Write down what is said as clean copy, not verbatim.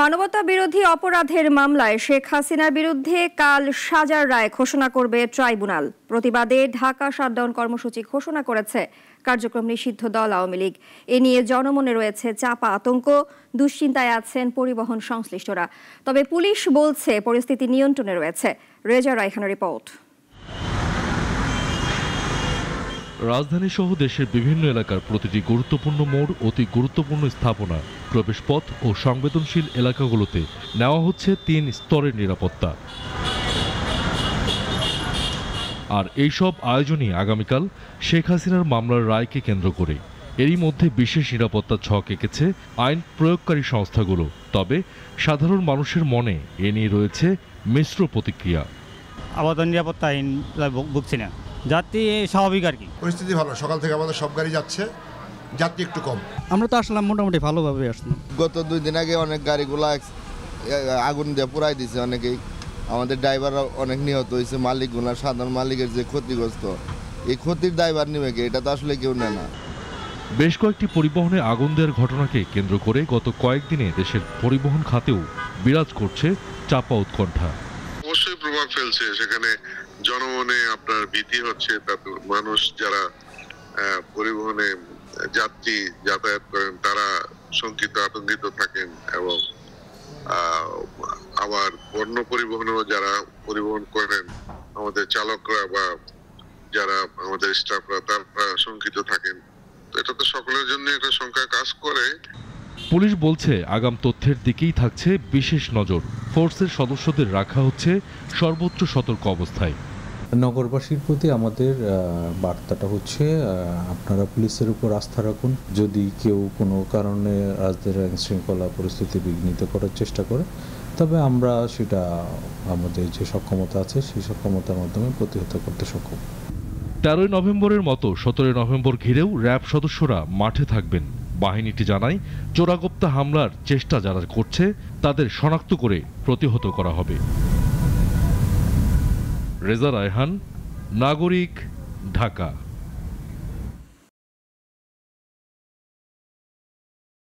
মানবতা বিরোধী অপরাধের মামলায় শেখ হাসিনার বিরুদ্ধে কাল সাজার রায় ঘোষণা করবে ট্রাইব্যুনাল। প্রতিবাদে ঢাকা শাটডাউন কর্মসূচি ঘোষণা করেছে কার্যক্রম নিষিদ্ধ দল আওয়ামী লীগ। এ নিয়ে জনমনে রয়েছে চাপা আতঙ্ক, দুশ্চিন্তায় আছেন পরিবহন সংশ্লিষ্টরা। তবে পুলিশ বলছে পরিস্থিতি নিয়ন্ত্রণে রয়েছে। রেজা রায়হানের রিপোর্ট। রাজধানী সহ দেশের বিভিন্ন এলাকার প্রতিটি গুরুত্বপূর্ণ মোড়, অতি গুরুত্বপূর্ণ স্থাপনা, প্রবেশপথ ও সংবেদনশীল এলাকাগুলোতে নেওয়া হচ্ছে 3 স্তরের নিরাপত্তা। আর এইসব আয়োজনই আগামীকাল শেখ হাসিনার মামলার রায়কে কেন্দ্র করে। এরই মধ্যে বিশেষ নিরাপত্তা ছক এঁকেছে আইন প্রয়োগকারী সংস্থাগুলো। তবে সাধারণ মানুষের মনে এ নিয়ে রয়েছে মিশ্র প্রতিক্রিয়া। আপাতত নিরাপত্তা আইন ভুগছি না, যাত্রী স্বাভাবিক আর কি। পরিস্থিতি ভালো, সকাল থেকে আমাদের সব গাড়ি যাচ্ছে, যাত্রী একটু কম। আমরা তো আসলাম মোটামুটি ভালোভাবে আসলাম। গত 2 দিন আগে অনেক গাড়িগুলা আগুন দিয়ে পুরাই দিছে অনেকেই। আমাদের ড্রাইভাররা অনেক নিহত হয়েছে। মালিকগুলা, সাধারণ মালিকের যে ক্ষতিগ্রস্ত, এই ক্ষতির দায়ভার নেবে কে? এটা তো আসলে কেউ নেয় না। বেশ কয়েকটি পরিবহনে আগুন দেওয়ার ঘটনাকে কেন্দ্র করে গত কয়েকদিনে দেশের পরিবহন খাতেও বিরাজ করছে চাপা উৎকণ্ঠা। অবশ্যই প্রভাব ফেলছে, সেখানে জনমনে আপনার ভীতি হচ্ছে। তাতে মানুষ যারা পরিবহনে যাত্রী যাতায়াত করেন তারা শঙ্কিত, আতঙ্কিত থাকেন। এবং আবার পণ্য পরিবহনেও যারা পরিবহন করেন, আমাদের চালকরা বা যারা আমাদের স্টাফরা, তারা শঙ্কিত থাকেন। এটা তো সকলের জন্য একটা শঙ্কা কাজ করে। পুলিশ বলছে আগাম তথ্যের দিকেই থাকছে বিশেষ নজর। ফোর্সের সদস্যদের রাখা হচ্ছে সর্বোচ্চ সতর্ক অবস্থায়। নগরবাসীর প্রতি আমাদের বার্তাটা হচ্ছে আপনারা পুলিশের উপর আস্থা রাখুন। যদি কেউ কোনো কারণে রাজধানীর আইন শৃঙ্খলা পরিস্থিতি বিঘ্নিত করার চেষ্টা করে, তবে আমরা সেটা আমাদের যে সক্ষমতা আছে সেই সক্ষমতার মাধ্যমে প্রতিহত করতে সক্ষম। 13 নভেম্বরের মতো 17 নভেম্বর ঘিরেও র্যাব সদস্যরা মাঠে থাকবেন। বাহিনীটি জানায় চোরাগোপ্তা হামলার চেষ্টা যারা করছে তাদের শনাক্ত করে প্রতিহত করা হবে। রেজা রায়হান, নাগরিক, ঢাকা।